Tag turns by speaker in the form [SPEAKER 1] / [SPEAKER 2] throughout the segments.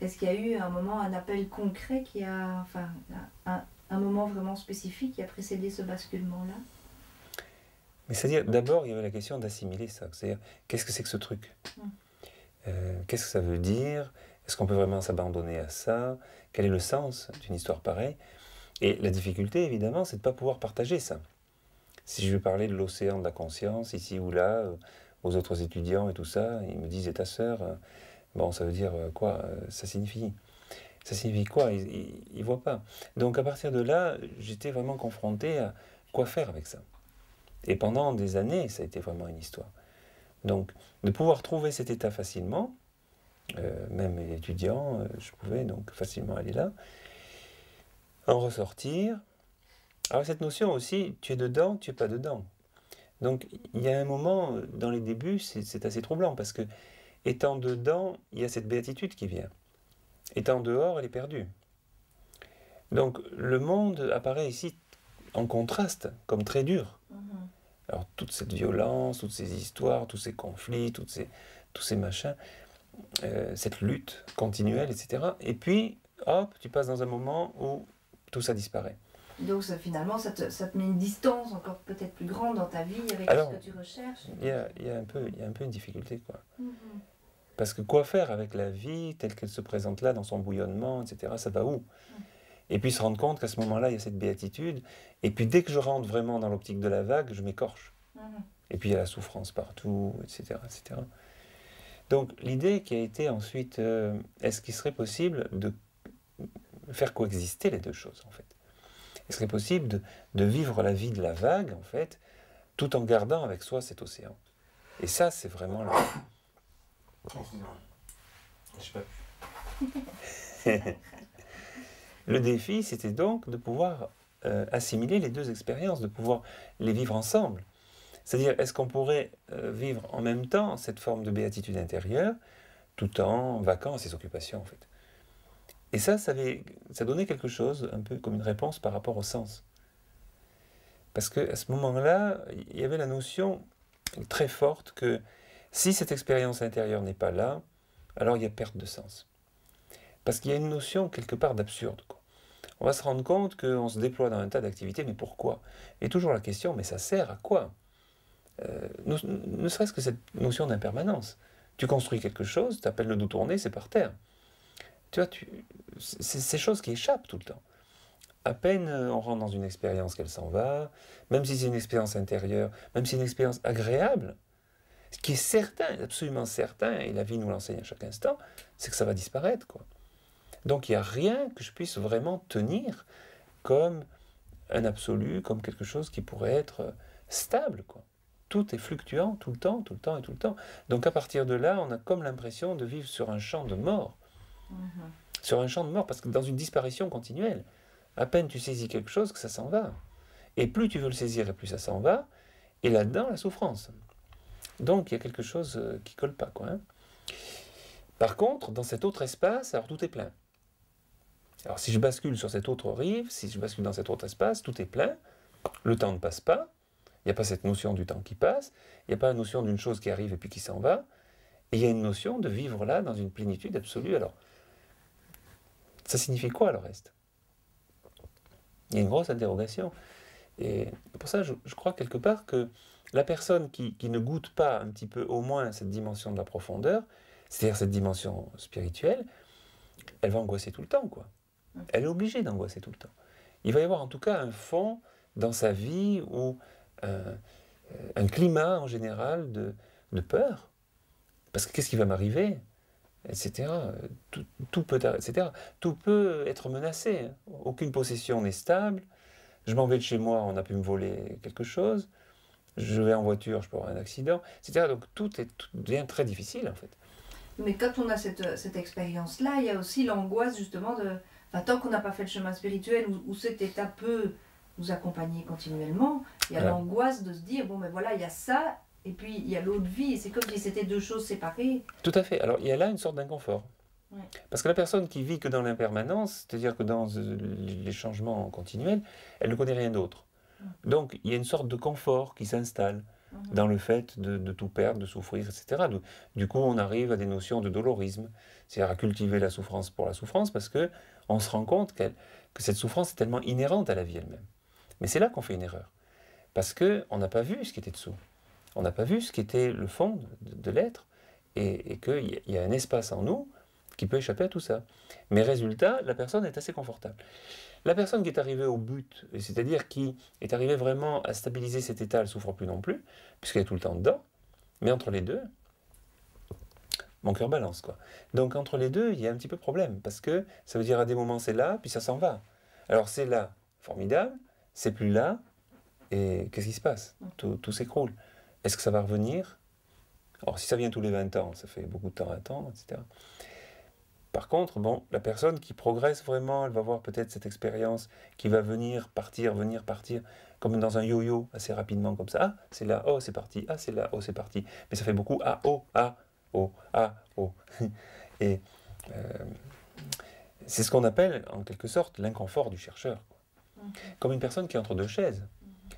[SPEAKER 1] est-ce qu'il y a eu un moment, un appel concret qui a, enfin, un moment vraiment spécifique qui a précédé ce basculement-là?
[SPEAKER 2] Mais c'est-à-dire, d'abord, il y avait la question d'assimiler ça. C'est-à-dire, qu'est-ce que c'est que ce truc? Qu'est-ce que ça veut dire? Est-ce qu'on peut vraiment s'abandonner à ça? Quel est le sens d'une histoire pareille? Et la difficulté, évidemment, c'est de ne pas pouvoir partager ça. Si je veux parler de l'océan de la conscience, ici ou là, aux autres étudiants et tout ça, ils me disent, et ta sœur, bon, ça veut dire quoi? Ça signifie quoi? Ils ne voient pas. Donc à partir de là, j'étais vraiment confronté à quoi faire avec ça. Et pendant des années, ça a été vraiment une histoire. Donc, de pouvoir trouver cet état facilement, même étudiant, je pouvais donc facilement aller là, en ressortir. Alors cette notion aussi, tu es dedans, tu es pas dedans. Donc il y a un moment, dans les débuts, c'est assez troublant, parce que étant dedans, il y a cette béatitude qui vient. Étant dehors, elle est perdue. Donc le monde apparaît ici en contraste, comme très dur. Alors toute cette violence, toutes ces histoires, tous ces conflits, tous ces machins, cette lutte continuelle, etc. Et puis, hop, tu passes dans un moment où tout ça disparaît.
[SPEAKER 1] Donc ça, finalement, ça te met une distance encore peut-être plus grande dans ta vie avec
[SPEAKER 2] Alors,
[SPEAKER 1] ce que tu recherches.
[SPEAKER 2] Il y a un peu une difficulté, quoi. Parce que quoi faire avec la vie telle qu'elle se présente là, dans son bouillonnement, etc. Ça va où? Et puis se rendre compte qu'à ce moment-là, il y a cette béatitude. Et puis dès que je rentre vraiment dans l'optique de la vague, je m'écorche. Et puis il y a la souffrance partout, etc. etc. Donc l'idée qui a été ensuite, est-ce qu'il serait possible de faire coexister les deux choses, en fait? Il serait possible de vivre la vie de la vague, en fait, tout en gardant avec soi cet océan. Et ça, c'est vraiment là. Le défi, c'était donc de pouvoir assimiler les deux expériences, de pouvoir les vivre ensemble. C'est-à-dire, est-ce qu'on pourrait vivre en même temps cette forme de béatitude intérieure, tout en vaquant à ses occupations, en fait? Et ça donnait quelque chose, un peu comme une réponse par rapport au sens. Parce qu'à ce moment-là, il y avait la notion très forte que si cette expérience intérieure n'est pas là, alors il y a perte de sens. Parce qu'il y a une notion quelque part d'absurde, quoi. On va se rendre compte qu'on se déploie dans un tas d'activités, mais pourquoi? Et toujours la question, mais ça sert à quoi? Ne serait-ce que cette notion d'impermanence. Tu construis quelque chose, tu appelles le dos tourné, c'est par terre. Tu vois, c'est ces choses qui échappent tout le temps. À peine on rentre dans une expérience qu'elle s'en va, même si c'est une expérience intérieure, même si c'est une expérience agréable, ce qui est certain, absolument certain, et la vie nous l'enseigne à chaque instant, c'est que ça va disparaître, quoi. Donc il n'y a rien que je puisse vraiment tenir comme un absolu, comme quelque chose qui pourrait être stable, quoi. Tout est fluctuant tout le temps, tout le temps et tout le temps. Donc à partir de là, on a comme l'impression de vivre sur un champ de mort. Sur un champ de mort, parce que dans une disparition continuelle, à peine tu saisis quelque chose que ça s'en va. Et plus tu veux le saisir, et plus ça s'en va, et là-dedans, la souffrance. Donc il y a quelque chose qui colle pas, quoi, hein. Par contre, dans cet autre espace, alors tout est plein. Alors si je bascule sur cette autre rive, si je bascule dans cet autre espace, tout est plein, le temps ne passe pas, il n'y a pas cette notion du temps qui passe, il n'y a pas la notion d'une chose qui arrive et puis qui s'en va, et il y a une notion de vivre là dans une plénitude absolue. Alors, ça signifie quoi le reste? Il y a une grosse interrogation. Et pour ça, je crois quelque part que la personne qui ne goûte pas un petit peu au moins cette dimension de la profondeur, c'est-à-dire cette dimension spirituelle, elle va angoisser tout le temps, quoi. Elle est obligée d'angoisser tout le temps. Il va y avoir en tout cas un fond dans sa vie ou un climat en général de peur. Parce que qu'est-ce qui va m'arriver, etc. Tout peut, etc. Tout peut être menacé, hein. Aucune possession n'est stable. Je m'en vais de chez moi, on a pu me voler quelque chose. Je vais en voiture, je peux avoir un accident, etc. Donc tout devient très difficile, en fait.
[SPEAKER 1] Mais quand on a cette expérience-là, il y a aussi l'angoisse justement de... Enfin, tant qu'on n'a pas fait le chemin spirituel où cet état peut nous accompagner continuellement, il y a l'angoisse de se dire, bon ben voilà, il y a ça, et puis il y a l'autre vie, et c'est comme si c'était deux choses séparées.
[SPEAKER 2] Tout à fait. Alors il y a là une sorte d'inconfort. Ouais. Parce que la personne qui vit que dans l'impermanence, c'est-à-dire que dans les changements continuels, elle ne connaît rien d'autre. Donc il y a une sorte de confort qui s'installe. dans le fait de tout perdre, de souffrir, etc. Du coup, on arrive à des notions de dolorisme, c'est-à-dire à cultiver la souffrance pour la souffrance, parce que on se rend compte que cette souffrance est tellement inhérente à la vie elle-même. Mais c'est là qu'on fait une erreur, parce qu'on n'a pas vu ce qui était dessous. On n'a pas vu ce qui était le fond de l'être, et qu'il y a un espace en nous qui peut échapper à tout ça. Mais résultat, la personne est assez confortable. La personne qui est arrivée au but, c'est-à-dire qui est arrivée vraiment à stabiliser cet état, elle ne souffre plus non plus, puisqu'elle est tout le temps dedans, mais entre les deux, mon cœur balance, quoi. Donc entre les deux, il y a un petit peu de problème, parce que ça veut dire à des moments c'est là, puis ça s'en va. Alors c'est là, formidable, c'est plus là, et qu'est-ce qui se passe? Tout s'écroule. Est-ce que ça va revenir? Alors si ça vient tous les 20 ans, ça fait beaucoup de temps à attendre, etc. Par contre, bon, la personne qui progresse vraiment, elle va voir peut-être cette expérience qui va venir, partir, comme dans un yo-yo, assez rapidement comme ça. Ah, c'est là, oh, c'est parti, ah, c'est là, oh, c'est parti. Mais ça fait beaucoup ah, oh, ah, oh, ah, oh. Et c'est ce qu'on appelle, en quelque sorte, l'inconfort du chercheur. Comme une personne qui est entre deux chaises.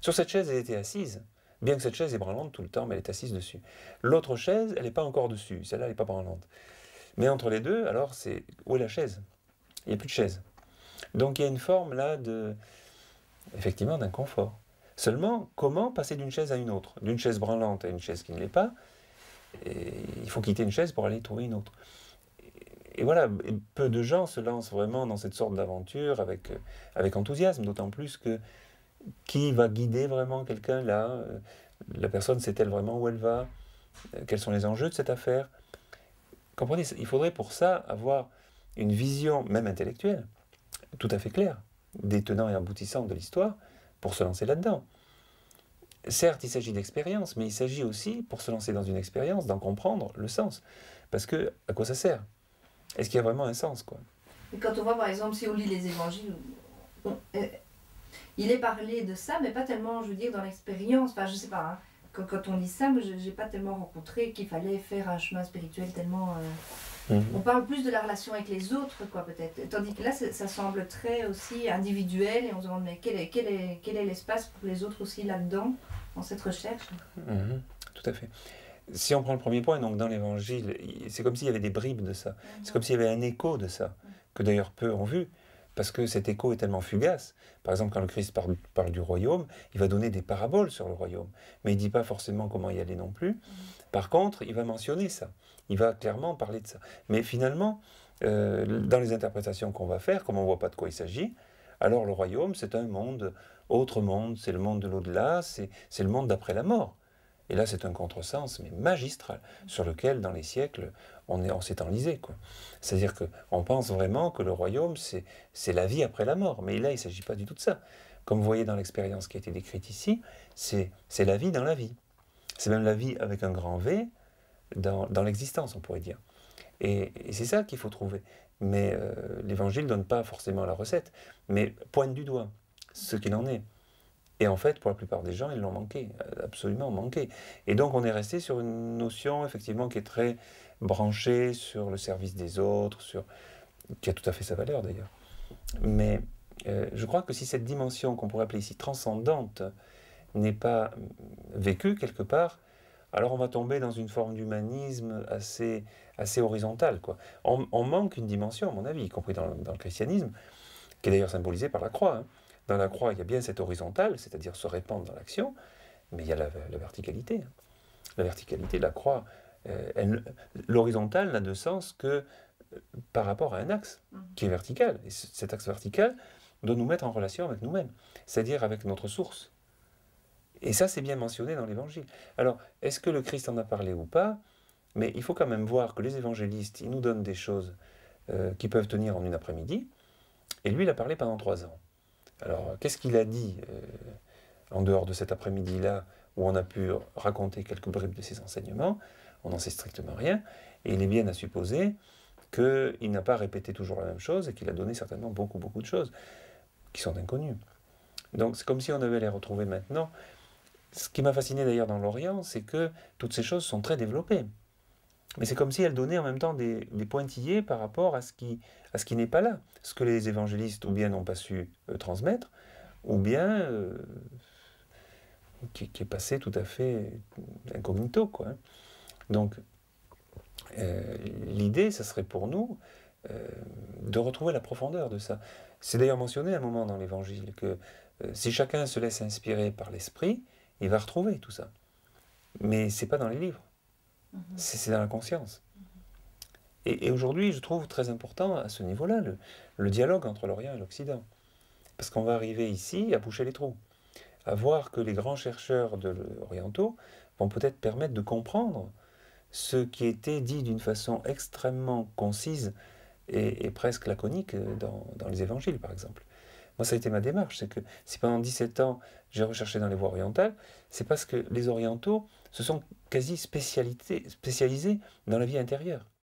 [SPEAKER 2] Sur cette chaise, elle était assise. Bien que cette chaise est branlante tout le temps, mais elle est assise dessus. L'autre chaise, elle n'est pas encore dessus. Celle-là, elle n'est pas branlante. Mais entre les deux, alors, c'est où est la chaise? Il n'y a plus de chaise. Donc il y a une forme là effectivement d'inconfort. Seulement, comment passer d'une chaise à une autre? D'une chaise branlante à une chaise qui ne l'est pas, et il faut quitter une chaise pour aller trouver une autre. Et voilà, peu de gens se lancent vraiment dans cette sorte d'aventure avec enthousiasme, d'autant plus que qui va guider vraiment quelqu'un là? La personne sait-elle vraiment où elle va? Quels sont les enjeux de cette affaire? Comprenez, il faudrait pour ça avoir une vision, même intellectuelle, tout à fait claire, des tenants et aboutissants de l'histoire, pour se lancer là-dedans. Certes, il s'agit d'expérience, mais il s'agit aussi, pour se lancer dans une expérience, d'en comprendre le sens. Parce que, à quoi ça sert? Est-ce qu'il y a vraiment un sens, quoi?
[SPEAKER 1] Et quand on voit, par exemple, si on lit les évangiles, il est parlé de ça, mais pas tellement, je veux dire, dans l'expérience. Enfin, je sais pas, hein. Quand on lit ça, moi, je n'ai pas tellement rencontré qu'il fallait faire un chemin spirituel tellement... On parle plus de la relation avec les autres, quoi, peut-être. Tandis que là, ça semble très aussi individuel, et on se demande, mais quel est l'espace pour les autres aussi là-dedans, dans cette recherche?
[SPEAKER 2] Tout à fait. Si on prend le premier point, donc dans l'Évangile, c'est comme s'il y avait des bribes de ça. C'est comme s'il y avait un écho de ça, que d'ailleurs peu ont vu, parce que cet écho est tellement fugace. Par exemple, quand le Christ parle du royaume, il va donner des paraboles sur le royaume, mais il ne dit pas forcément comment y aller non plus. Par contre, il va mentionner ça, il va clairement parler de ça. Mais finalement, dans les interprétations qu'on va faire, comme on ne voit pas de quoi il s'agit, alors le royaume, c'est un monde, autre monde, c'est le monde de l'au-delà, c'est le monde d'après la mort. Et là, c'est un contresens, mais magistral, sur lequel, dans les siècles, on s'est enlisé, quoi. C'est-à-dire qu'on pense vraiment que le royaume, c'est la vie après la mort. Mais là, il ne s'agit pas du tout de ça. Comme vous voyez dans l'expérience qui a été décrite ici, c'est la vie dans la vie. C'est même la vie avec un grand V dans l'existence, on pourrait dire. Et c'est ça qu'il faut trouver. Mais l'Évangile ne donne pas forcément la recette, mais pointe du doigt ce qu'il en est. Et en fait, pour la plupart des gens, ils l'ont manqué, absolument manqué. Et donc, on est resté sur une notion, effectivement, qui est très branchée sur le service des autres, qui a tout à fait sa valeur, d'ailleurs. Mais je crois que si cette dimension, qu'on pourrait appeler ici transcendante, n'est pas vécue quelque part, alors on va tomber dans une forme d'humanisme assez horizontale, quoi. On manque une dimension, à mon avis, y compris dans le christianisme, qui est d'ailleurs symbolisée par la croix, hein. Dans la croix, il y a bien cette horizontale, c'est-à-dire se répandre dans l'action, mais il y a la verticalité. La verticalité, la croix, l'horizontale n'a de sens que par rapport à un axe qui est vertical. Et cet axe vertical doit nous mettre en relation avec nous-mêmes, c'est-à-dire avec notre source. Et ça, c'est bien mentionné dans l'Évangile. Alors, est-ce que le Christ en a parlé ou pas? Mais il faut quand même voir que les évangélistes, ils nous donnent des choses qui peuvent tenir en une après-midi, et lui, il a parlé pendant 3 ans. Alors, qu'est-ce qu'il a dit en dehors de cet après-midi-là, où on a pu raconter quelques bribes de ses enseignements? On n'en sait strictement rien, et il est bien à supposer qu'il n'a pas répété toujours la même chose, et qu'il a donné certainement beaucoup de choses qui sont inconnues. Donc, c'est comme si on devait les retrouver maintenant. Ce qui m'a fasciné d'ailleurs dans l'Orient, c'est que toutes ces choses sont très développées. Mais c'est comme si elles donnaient en même temps des pointillés par rapport à ce qui n'est pas là. Ce que les évangélistes ou bien n'ont pas su transmettre, ou bien qui est passé tout à fait incognito, quoi. Donc, l'idée, ça serait pour nous de retrouver la profondeur de ça. C'est d'ailleurs mentionné à un moment dans l'Évangile que si chacun se laisse inspirer par l'Esprit, il va retrouver tout ça. Mais c'est pas dans les livres, c'est dans la conscience. Et aujourd'hui, je trouve très important à ce niveau-là le dialogue entre l'Orient et l'Occident. Parce qu'on va arriver ici à boucher les trous, à voir que les grands chercheurs orientaux vont peut-être permettre de comprendre ce qui était dit d'une façon extrêmement concise et presque laconique dans les évangiles, par exemple. Moi, ça a été ma démarche, c'est que si pendant 17 ans, j'ai recherché dans les voies orientales, c'est parce que les orientaux se sont quasi spécialisés dans la vie intérieure.